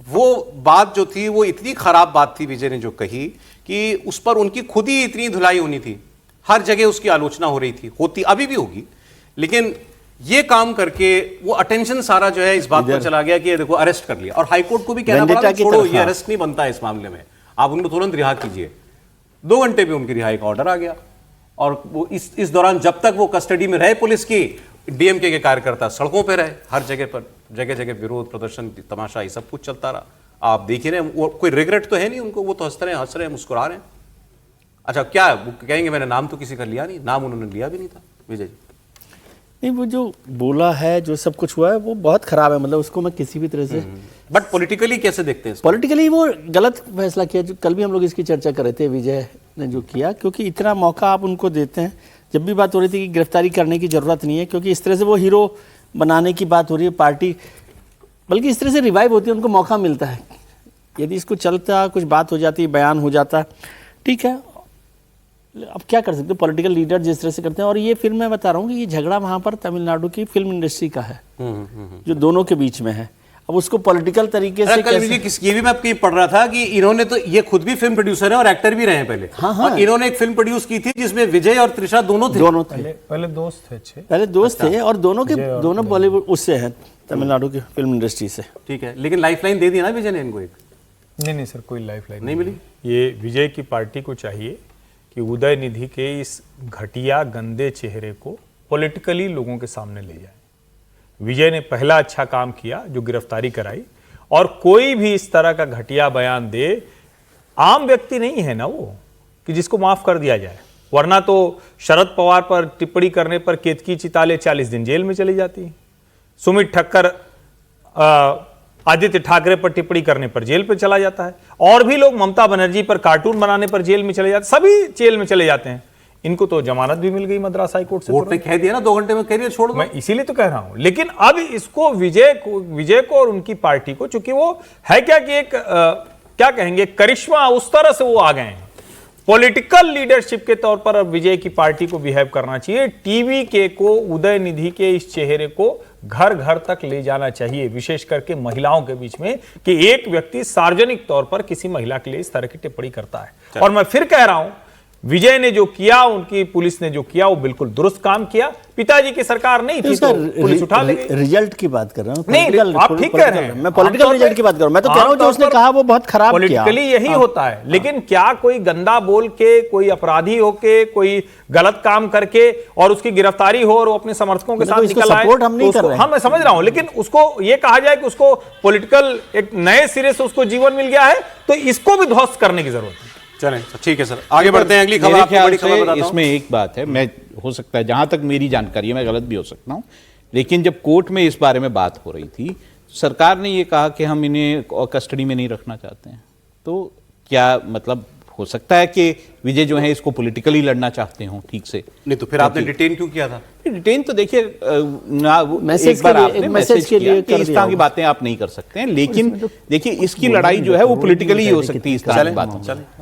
वो बात जो थी वो इतनी खराब बात थी विजय ने जो कही कि उस पर उनकी खुद ही इतनी धुलाई होनी थी, हर जगह उसकी आलोचना हो रही थी, होती अभी भी होगी, लेकिन ये काम करके वो अटेंशन सारा जो है इस बात पर चला गया कि देखो अरेस्ट कर लिया, और हाईकोर्ट को भी कहना पड़ा छोड़ो ये अरेस्ट नहीं बनता है इस मामले में, आप उनको तुरंत रिहा कीजिए। 2 घंटे में उनकी रिहाई का ऑर्डर आ गया, और वो इस दौरान जब तक वो कस्टडी में रहे पुलिस की, डीएमके के कार्यकर्ता सड़कों पर रहे, हर जगह पर जगह जगह विरोध प्रदर्शन तमाशा ये सब कुछ चलता रहा। आप देख ही रहे हैं, वो कोई रिग्रेट तो है नहीं उनको, वो तो हंस रहे हैं मुस्कुरा रहे हैं। अच्छा क्या वो कहेंगे मैंने नाम तो किसी का लिया नहीं, नाम उन्होंने लिया भी नहीं था विजय जी। नहीं, वो जो बोला है, जो सब कुछ हुआ है वो बहुत खराब है, मतलब उसको मैं किसी भी तरह से। बट पॉलिटिकली कैसे देखते हैं? पॉलिटिकली वो गलत फैसला किया, जो कल भी हम लोग इसकी चर्चा कर रहे थे, विजय ने जो किया, क्योंकि इतना मौका आप उनको देते हैं। जब भी बात हो रही थी कि गिरफ्तारी करने की जरूरत नहीं है, क्योंकि इस तरह से वो हीरो बनाने की बात हो रही है पार्टी, बल्कि इस तरह से रिवाइव होती है, उनको मौका मिलता है। यदि इसको चलता, कुछ बात हो जाती, बयान हो जाता, ठीक है, अब क्या कर सकते हो, पॉलिटिकल लीडर जिस तरह से करते हैं। और ये फिल्म मैं बता रहा हूँ कि ये झगड़ा वहाँ पर तमिलनाडु की फिल्म इंडस्ट्री का है, जो दोनों के बीच में है। अब उसको पॉलिटिकल तरीके से ये भी मैं आपकी पढ़ रहा था कि इन्होंने तो, ये खुद भी फिल्म प्रोड्यूसर है और एक्टर भी रहे हैं पहले। हाँ हाँ, और इन्होंने एक फिल्म प्रोड्यूस की थी जिसमें विजय और त्रिशा दोनों थे। पहले दोस्त थे, पहले दोस्त थे, और दोनों बॉलीवुड उससे हैं, तमिलनाडु की फिल्म इंडस्ट्री से। ठीक है, लेकिन लाइफलाइन दे दी ना विजय ने इनको एक? नहीं सर, कोई लाइफलाइन नहीं मिली। ये विजय की पार्टी को चाहिए कि उदयनिधि के इस घटिया गंदे चेहरे को पॉलिटिकली लोगों के सामने ले जाए। विजय ने पहला अच्छा काम किया जो गिरफ्तारी कराई, और कोई भी इस तरह का घटिया बयान दे, आम व्यक्ति नहीं है ना वो कि जिसको माफ कर दिया जाए, वरना तो शरद पवार पर टिप्पणी करने पर केतकी चिताले 40 दिन जेल में चली जाती, सुमित ठक्कर आदित्य ठाकरे पर टिप्पणी करने पर जेल पर चला जाता है, और भी लोग ममता बनर्जी पर कार्टून बनाने पर जेल में चले जाते, सभी जेल में चले जाते हैं। इनको तो जमानत भी मिल गई मद्रास हाई कोर्ट से, कोर्ट ने कह दिया ना 2 घंटे में करिए छोड़ दो। मैं इसीलिए तो कह रहा हूं। लेकिन अब इसको विजय को और उनकी पार्टी को, चूंकि वो है क्या कि एक क्या कहेंगे, करिश्मा, उस तरह से वो आ गए हैं पॉलिटिकल लीडरशिप के तौर पर। अब विजय की पार्टी को बिहेव करना चाहिए, टीवी के को, उदयनिधि के इस चेहरे को घर घर तक ले जाना चाहिए, विशेष करके महिलाओं के बीच में, कि एक व्यक्ति सार्वजनिक तौर पर किसी महिला के लिए इस तरह की टिप्पणी करता है। और मैं फिर कह रहा हूं, विजय ने जो किया, उनकी पुलिस ने जो किया, वो बिल्कुल दुरुस्त काम किया। पिताजी की सरकार नहीं थी तो पुलिस उठा ले गई। रिजल्ट की बात कर रहा हूं, नहीं, आप ठीक कह रहे हैं, मैं पॉलिटिकल रिजल्ट की बात कर रहा हूं। मैं तो कह रहा हूं जो उसने कहा वो बहुत खराब किया। पॉलिटिकली यही होता है, लेकिन क्या कोई गंदा बोल के, कोई अपराधी होके, कोई गलत काम करके और उसकी गिरफ्तारी हो और वो अपने समर्थकों के साथ निकल आए, सपोर्ट हम नहीं कर रहे हैं। हाँ, मैं समझ रहा हूं, लेकिन उसको ये कहा जाए कि उसको पॉलिटिकल एक नए सिरे से उसको जीवन मिल गया है, तो इसको भी ध्वस्त करने की जरूरत है। चलें, ठीक है सर, आगे बढ़ते हैं। अगली खबर, आपको बड़ी खबर बताता हूं। इसमें एक बात है, मैं हो सकता है, जहां तक मेरी जानकारी है, मैं गलत भी हो सकता हूं, लेकिन जब कोर्ट में इस बारे में बात हो रही थी, सरकार ने ये कहा कि हम इन्हें कस्टडी में नहीं रखना चाहते हैं। तो क्या मतलब हो सकता है कि विजय जो है इसको पॉलिटिकली लड़ना चाहते हो ठीक से? नहीं तो फिर आपने डिटेन क्यों किया था? डिटेन तो देखिए, मैसेज के लिए कि इस तरह की बातें आप नहीं कर सकते हैं, लेकिन देखिए इसकी लड़ाई जो है वो पॉलिटिकली ही हो सकती है इस तरह की बातों से।